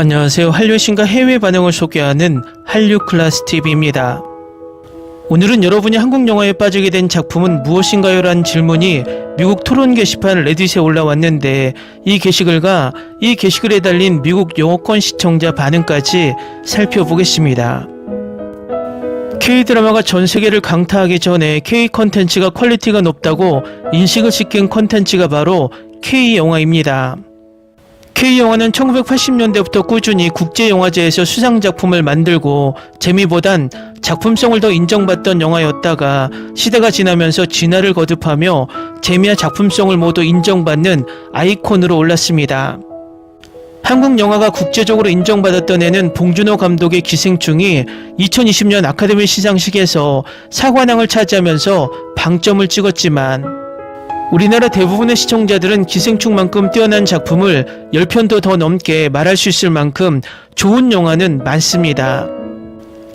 안녕하세요. 한류의 신과 해외 반응을 소개하는 한류클라스TV입니다. 오늘은 여러분이 한국 영화에 빠지게 된 작품은 무엇인가요? 라는 질문이 미국 토론 게시판 레딧에 올라왔는데 이 게시글에 달린 미국 영어권 시청자 반응까지 살펴보겠습니다. K-드라마가 전 세계를 강타하기 전에 K-컨텐츠가 퀄리티가 높다고 인식을 시킨 컨텐츠가 바로 K-영화입니다. K-영화는 1980년대부터 꾸준히 국제영화제에서 수상작품을 만들고 재미보단 작품성을 더 인정받던 영화였다가 시대가 지나면서 진화를 거듭하며 재미와 작품성을 모두 인정받는 아이콘으로 올랐습니다. 한국 영화가 국제적으로 인정받았던 해는 봉준호 감독의 기생충이 2020년 아카데미 시상식에서 사관왕을 차지하면서 방점을 찍었지만 우리나라 대부분의 시청자들은 기생충만큼 뛰어난 작품을 10편도 더 넘게 말할 수 있을 만큼 좋은 영화는 많습니다.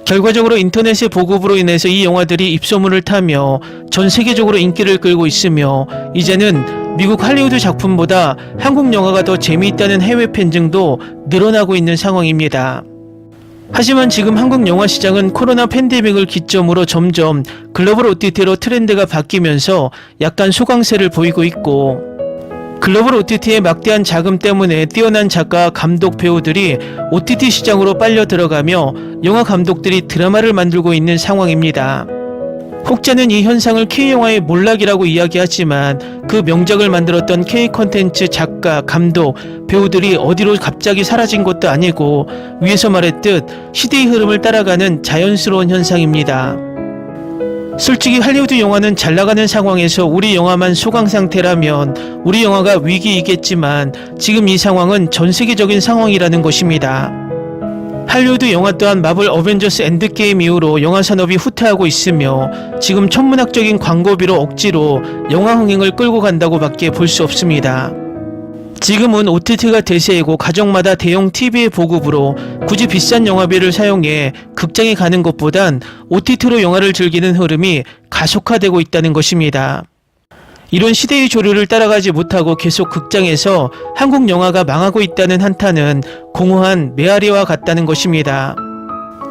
결과적으로 인터넷의 보급으로 인해서 이 영화들이 입소문을 타며 전 세계적으로 인기를 끌고 있으며 이제는 미국 할리우드 작품보다 한국 영화가 더 재미있다는 해외 팬층도 늘어나고 있는 상황입니다. 하지만 지금 한국 영화 시장은 코로나 팬데믹을 기점으로 점점 글로벌 OTT로 트렌드가 바뀌면서 약간 소강세를 보이고 있고 글로벌 OTT의 막대한 자금 때문에 뛰어난 작가, 감독, 배우들이 OTT 시장으로 빨려 들어가며 영화 감독들이 드라마를 만들고 있는 상황입니다. 혹자는 이 현상을 K영화의 몰락이라고 이야기하지만 그 명작을 만들었던 K컨텐츠 작가, 감독, 배우들이 어디로 갑자기 사라진 것도 아니고 위에서 말했듯 시대의 흐름을 따라가는 자연스러운 현상입니다. 솔직히 할리우드 영화는 잘나가는 상황에서 우리 영화만 소강 상태라면 우리 영화가 위기이겠지만 지금 이 상황은 전 세계적인 상황이라는 것입니다. 할리우드 영화 또한 마블 어벤져스 엔드게임 이후로 영화 산업이 후퇴하고 있으며 지금 천문학적인 광고비로 억지로 영화 흥행을 끌고 간다고 밖에 볼 수 없습니다. 지금은 OTT가 대세이고 가정마다 대형 TV의 보급으로 굳이 비싼 영화비를 사용해 극장에 가는 것보단 OTT로 영화를 즐기는 흐름이 가속화되고 있다는 것입니다. 이런 시대의 조류를 따라가지 못하고 계속 극장에서 한국 영화가 망하고 있다는 한탄은 공허한 메아리와 같다는 것입니다.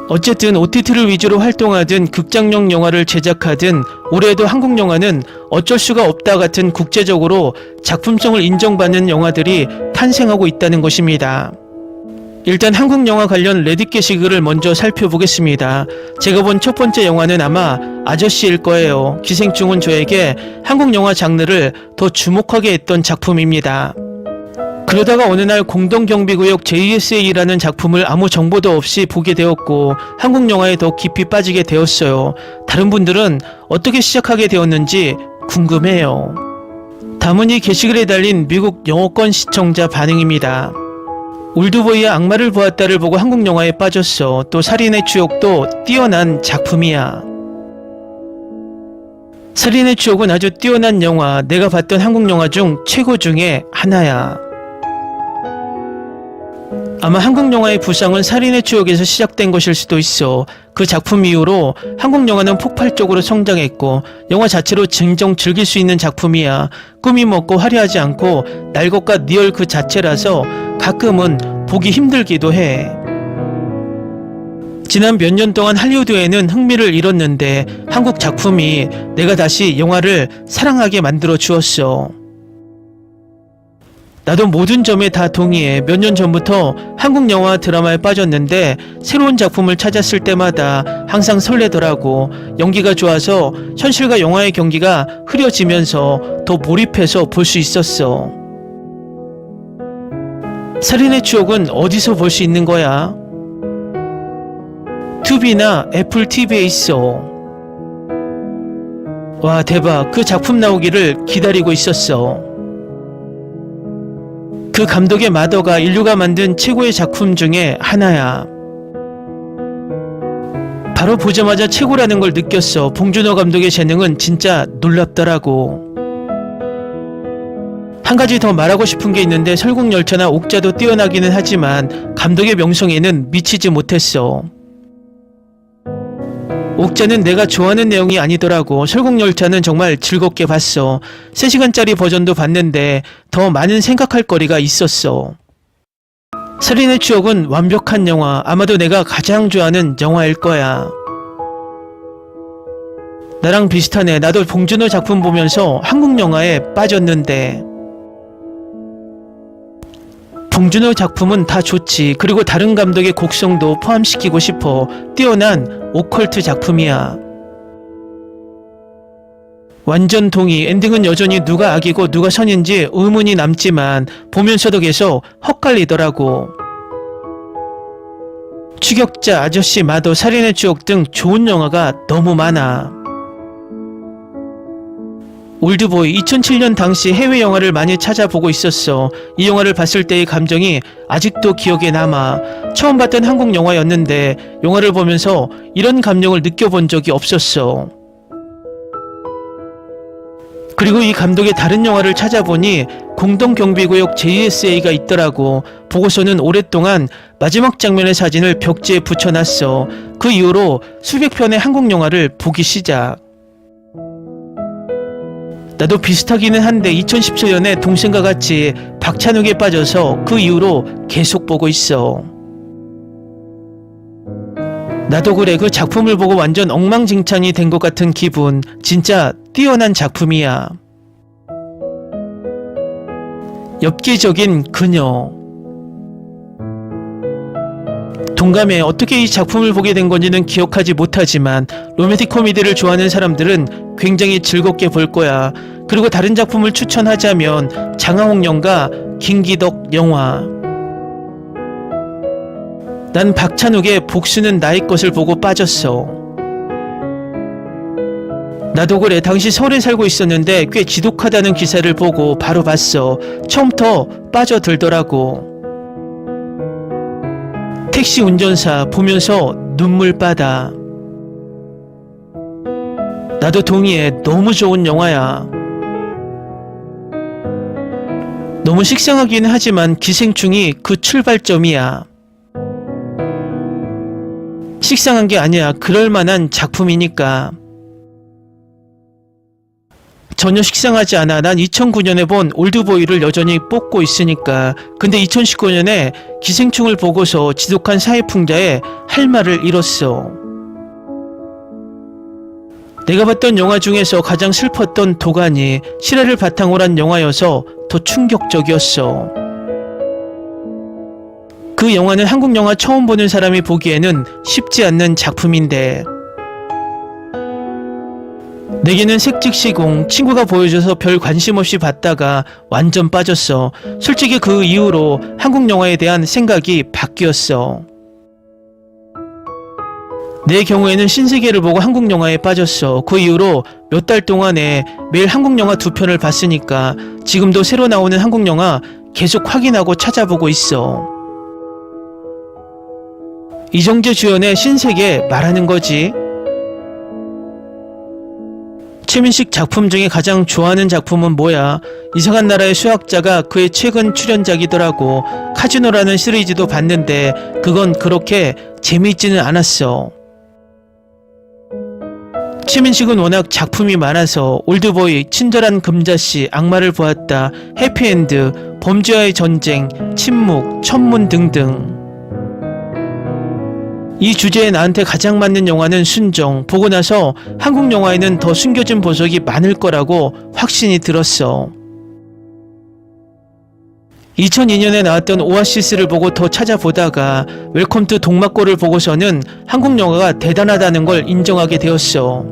어쨌든 OTT를 위주로 활동하든 극장용 영화를 제작하든 올해에도 한국 영화는 어쩔 수가 없다 같은 국제적으로 작품성을 인정받는 영화들이 탄생하고 있다는 것입니다. 일단 한국 영화 관련 레딧 게시글을 먼저 살펴보겠습니다. 제가 본 첫 번째 영화는 아마 아저씨일 거예요. 기생충은 저에게 한국 영화 장르를 더 주목하게 했던 작품입니다. 그러다가 어느 날 공동경비구역 JSA라는 작품을 아무 정보도 없이 보게 되었고 한국 영화에 더 깊이 빠지게 되었어요. 다른 분들은 어떻게 시작하게 되었는지 궁금해요. 다음은 이 게시글에 달린 미국 영어권 시청자 반응입니다. 올드보이와 악마를 보았다를 보고 한국 영화에 빠졌어. 또 살인의 추억도 뛰어난 작품이야. 살인의 추억은 아주 뛰어난 영화, 내가 봤던 한국 영화 중 최고 중에 하나야. 아마 한국 영화의 부상은 살인의 추억에서 시작된 것일 수도 있어. 그 작품 이후로 한국 영화는 폭발적으로 성장했고 영화 자체로 진정 즐길 수 있는 작품이야. 꾸미 먹고 화려하지 않고 날 것과 리얼 그 자체라서 가끔은 보기 힘들기도 해. 지난 몇 년 동안 할리우드에는 흥미를 잃었는데 한국 작품이 내가 다시 영화를 사랑하게 만들어 주었어. 나도 모든 점에 다 동의해. 몇 년 전부터 한국 영화 드라마에 빠졌는데 새로운 작품을 찾았을 때마다 항상 설레더라고. 연기가 좋아서 현실과 영화의 경기가 흐려지면서 더 몰입해서 볼 수 있었어. 살인의 추억은 어디서 볼 수 있는 거야? 투비나 애플 TV에 있어. 와, 대박. 그 작품 나오기를 기다리고 있었어. 그 감독의 마더가 인류가 만든 최고의 작품 중에 하나야. 바로 보자마자 최고라는 걸 느꼈어. 봉준호 감독의 재능은 진짜 놀랍더라고. 한 가지 더 말하고 싶은 게 있는데 설국열차나 옥자도 뛰어나기는 하지만 감독의 명성에는 미치지 못했어. 옥자는 내가 좋아하는 내용이 아니더라고. 설국열차는 정말 즐겁게 봤어. 3시간짜리 버전도 봤는데 더 많은 생각할 거리가 있었어. 살인의 추억은 완벽한 영화, 아마도 내가 가장 좋아하는 영화일 거야. 나랑 비슷하네. 나도 봉준호 작품 보면서 한국 영화에 빠졌는데. 봉준호 작품은 다 좋지. 그리고 다른 감독의 곡성도 포함시키고 싶어. 뛰어난 오컬트 작품이야. 완전 동의. 엔딩은 여전히 누가 악이고 누가 선인지 의문이 남지만 보면서도 계속 헛갈리더라고. 추격자, 아저씨, 마도, 살인의 추억 등 좋은 영화가 너무 많아. 올드보이 2007년 당시 해외 영화를 많이 찾아보고 있었어. 이 영화를 봤을 때의 감정이 아직도 기억에 남아. 처음 봤던 한국 영화였는데 영화를 보면서 이런 감정을 느껴본 적이 없었어. 그리고 이 감독의 다른 영화를 찾아보니 공동경비구역 JSA가 있더라고. 보고서는 오랫동안 마지막 장면의 사진을 벽지에 붙여놨어. 그 이후로 수백 편의 한국 영화를 보기 시작. 나도 비슷하기는 한데 2017년에 동생과 같이 박찬욱에 빠져서 그 이후로 계속 보고 있어. 나도 그래. 그 작품을 보고 완전 엉망진창이 된 것 같은 기분. 진짜 뛰어난 작품이야. 엽기적인 그녀. 동감해. 어떻게 이 작품을 보게 된 건지는 기억하지 못하지만 로맨틱 코미디를 좋아하는 사람들은 굉장히 즐겁게 볼 거야. 그리고 다른 작품을 추천하자면 장하홍련과 김기덕 영화. 난 박찬욱의 복수는 나의 것을 보고 빠졌어. 나도 그래. 당시 서울에 살고 있었는데 꽤 지독하다는 기사를 보고 바로 봤어. 처음부터 빠져들더라고. 택시 운전사 보면서 눈물 빠다. 나도 동의해. 너무 좋은 영화야. 너무 식상하긴 하지만 기생충이 그 출발점이야. 식상한 게 아니야. 그럴만한 작품이니까. 전혀 식상하지 않아. 난 2009년에 본 올드보이를 여전히 뽑고 있으니까. 근데 2019년에 기생충을 보고서 지독한 사회풍자에 할 말을 잃었어. 내가 봤던 영화 중에서 가장 슬펐던 도가니, 실화를 바탕으로 한 영화여서 더 충격적이었어. 그 영화는 한국 영화 처음 보는 사람이 보기에는 쉽지 않는 작품인데 내게는 색즉시공, 친구가 보여줘서 별 관심 없이 봤다가 완전 빠졌어. 솔직히 그 이후로 한국 영화에 대한 생각이 바뀌었어. 내 경우에는 신세계를 보고 한국 영화에 빠졌어. 그 이후로 몇 달 동안에 매일 한국 영화 2편을 봤으니까 지금도 새로 나오는 한국 영화 계속 확인하고 찾아보고 있어. 이정재 주연의 신세계 말하는 거지. 최민식 작품 중에 가장 좋아하는 작품은 뭐야? 이상한 나라의 수학자가 그의 최근 출연작이더라고. 카지노라는 시리즈도 봤는데 그건 그렇게 재미있지는 않았어. 최민식은 워낙 작품이 많아서 올드보이, 친절한 금자씨, 악마를 보았다, 해피엔드, 범죄와의 전쟁, 침묵, 천문 등등. 이 주제에 나한테 가장 맞는 영화는 순정. 보고 나서 한국 영화에는 더 숨겨진 보석이 많을 거라고 확신이 들었어. 2002년에 나왔던 오아시스를 보고 더 찾아보다가 웰컴 투 동막골을 보고서는 한국 영화가 대단하다는 걸 인정하게 되었어.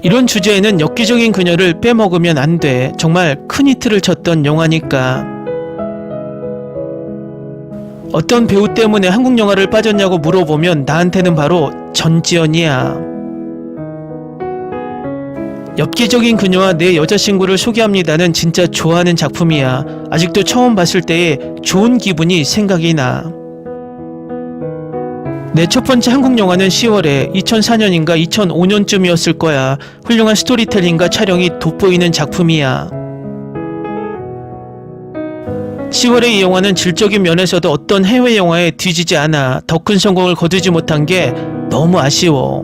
이런 주제에는 엽기적인 그녀를 빼먹으면 안 돼. 정말 큰 히트를 쳤던 영화니까. 어떤 배우 때문에 한국 영화를 빠졌냐고 물어보면 나한테는 바로 전지현이야. 엽기적인 그녀와 내 여자친구를 소개합니다는 진짜 좋아하는 작품이야. 아직도 처음 봤을 때의 좋은 기분이 생각이 나. 내 첫 번째 한국 영화는 10월에 2004년인가 2005년쯤이었을 거야. 훌륭한 스토리텔링과 촬영이 돋보이는 작품이야. 10월의 이 영화는 질적인 면에서도 어떤 해외 영화에 뒤지지 않아. 더 큰 성공을 거두지 못한 게 너무 아쉬워.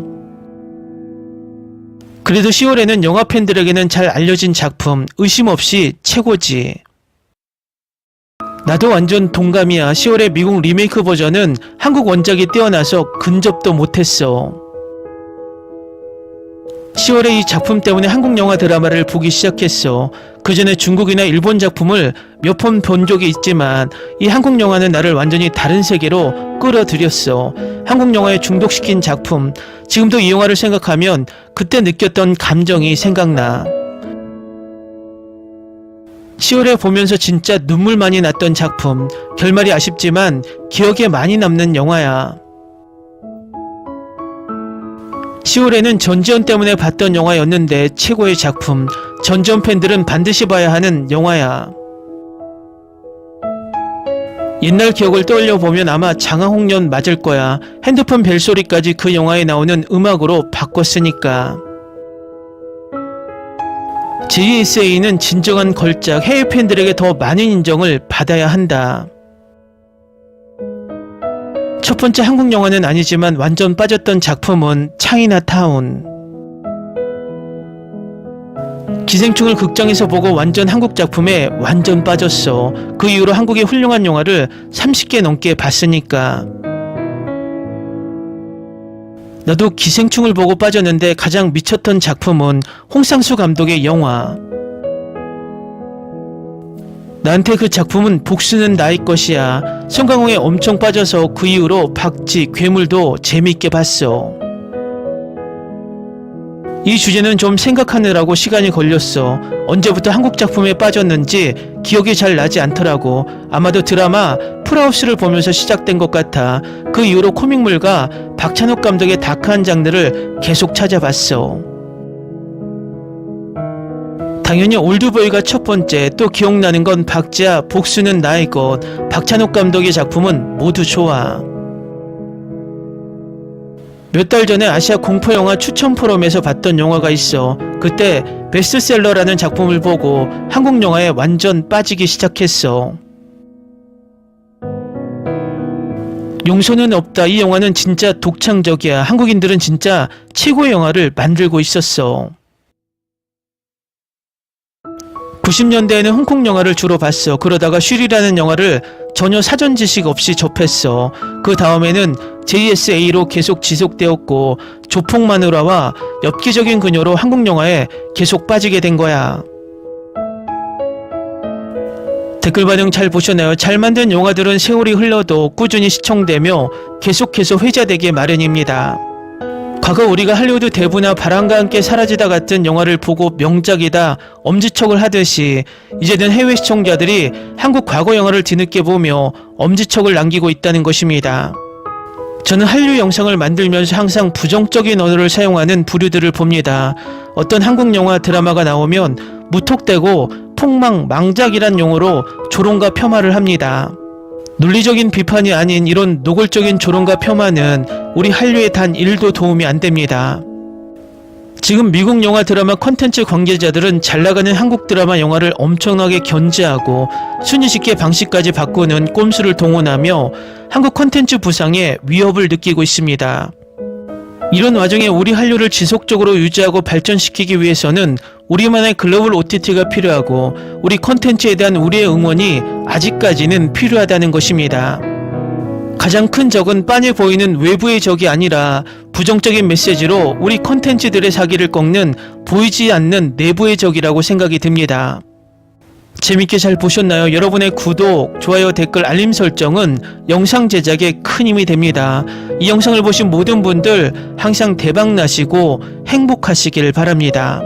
그래도 10월에는 영화 팬들에게는 잘 알려진 작품, 의심 없이 최고지. 나도 완전 동감이야. 10월의 미국 리메이크 버전은 한국 원작이 뛰어나서 근접도 못했어. 10월에 이 작품 때문에 한국 영화 드라마를 보기 시작했어. 그 전에 중국이나 일본 작품을 몇 번 본 적이 있지만 이 한국 영화는 나를 완전히 다른 세계로 끌어들였어. 한국 영화에 중독시킨 작품. 지금도 이 영화를 생각하면 그때 느꼈던 감정이 생각나. 10월에 보면서 진짜 눈물 많이 났던 작품. 결말이 아쉽지만 기억에 많이 남는 영화야. 10월에는 전지현 때문에 봤던 영화였는데 최고의 작품. 전지현 팬들은 반드시 봐야 하는 영화야. 옛날 기억을 떠올려보면 아마 장하홍련 맞을 거야. 핸드폰 벨소리까지 그 영화에 나오는 음악으로 바꿨으니까. JSA는 진정한 걸작, 해외 팬들에게 더 많은 인정을 받아야 한다. 첫 번째 한국 영화는 아니지만 완전 빠졌던 작품은 차이나타운. 기생충을 극장에서 보고 완전 한국 작품에 완전 빠졌어. 그 이후로 한국의 훌륭한 영화를 30개 넘게 봤으니까. 나도 기생충을 보고 빠졌는데 가장 미쳤던 작품은 홍상수 감독의 영화. 나한테 그 작품은 복수는 나의 것이야. 송강호에 엄청 빠져서 그 이후로 박쥐, 괴물도 재밌게 봤어. 이 주제는 좀 생각하느라고 시간이 걸렸어. 언제부터 한국 작품에 빠졌는지 기억이 잘 나지 않더라고. 아마도 드라마 풀하우스를 보면서 시작된 것 같아. 그 이후로 코믹물과 박찬욱 감독의 다크한 장르를 계속 찾아봤어. 당연히 올드보이가 첫 번째. 또 기억나는 건 박쥐야, 복수는 나의 것. 박찬욱 감독의 작품은 모두 좋아. 몇 달 전에 아시아 공포영화 추천 포럼에서 봤던 영화가 있어. 그때 베스트셀러라는 작품을 보고 한국 영화에 완전 빠지기 시작했어. 용서는 없다. 이 영화는 진짜 독창적이야. 한국인들은 진짜 최고의 영화를 만들고 있었어. 90년대에는 홍콩 영화를 주로 봤어. 그러다가 슈리라는 영화를 전혀 사전 지식 없이 접했어. 그 다음에는 JSA로 계속 지속되었고 조폭마누라와 엽기적인 그녀로 한국 영화에 계속 빠지게 된 거야. 댓글 반응 잘 보셨나요? 잘 만든 영화들은 세월이 흘러도 꾸준히 시청되며 계속해서 회자되기 마련입니다. 과거 우리가 할리우드 대부나 바람과 함께 사라지다 같은 영화를 보고 명작이다 엄지척을 하듯이 이제는 해외 시청자들이 한국 과거 영화를 뒤늦게 보며 엄지척을 남기고 있다는 것입니다. 저는 한류 영상을 만들면서 항상 부정적인 언어를 사용하는 부류들을 봅니다. 어떤 한국 영화 드라마가 나오면 무턱대고 폭망, 망작이란 용어로 조롱과 폄하를 합니다. 논리적인 비판이 아닌 이런 노골적인 조롱과 폄하는 우리 한류에 단 1도 도움이 안 됩니다. 지금 미국 영화 드라마 콘텐츠 관계자들은 잘나가는 한국 드라마 영화를 엄청나게 견제하고 순위집계 방식까지 바꾸는 꼼수를 동원하며 한국 콘텐츠 부상에 위협을 느끼고 있습니다. 이런 와중에 우리 한류를 지속적으로 유지하고 발전시키기 위해서는 우리만의 글로벌 OTT가 필요하고 우리 콘텐츠에 대한 우리의 응원이 아직까지는 필요하다는 것입니다. 가장 큰 적은 빤히 보이는 외부의 적이 아니라 부정적인 메시지로 우리 콘텐츠들의 사기를 꺾는 보이지 않는 내부의 적이라고 생각이 듭니다. 재밌게 잘 보셨나요? 여러분의 구독, 좋아요, 댓글, 알림 설정은 영상 제작에 큰 힘이 됩니다. 이 영상을 보신 모든 분들 항상 대박 나시고 행복하시길 바랍니다.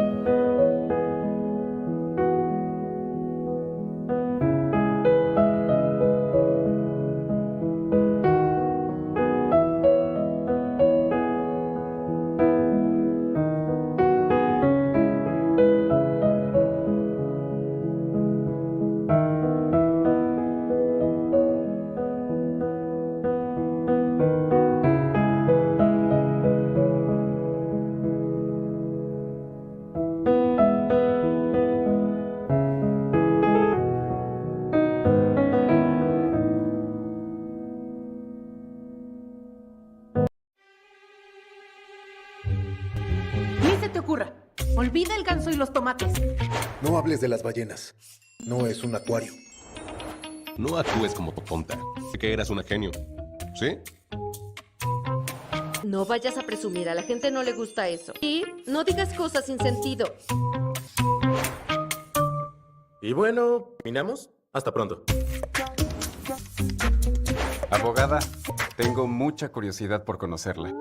Ni se te ocurra. Olvida el ganso y los tomates. No hables de las ballenas. No es un acuario. No actúes como tonta. Que eras una genio. ¿Sí? No vayas a presumir, a la gente no le gusta eso. Y no digas cosas sin sentido. Y bueno, ¿terminamos? Hasta pronto. Abogada, tengo mucha curiosidad por conocerla.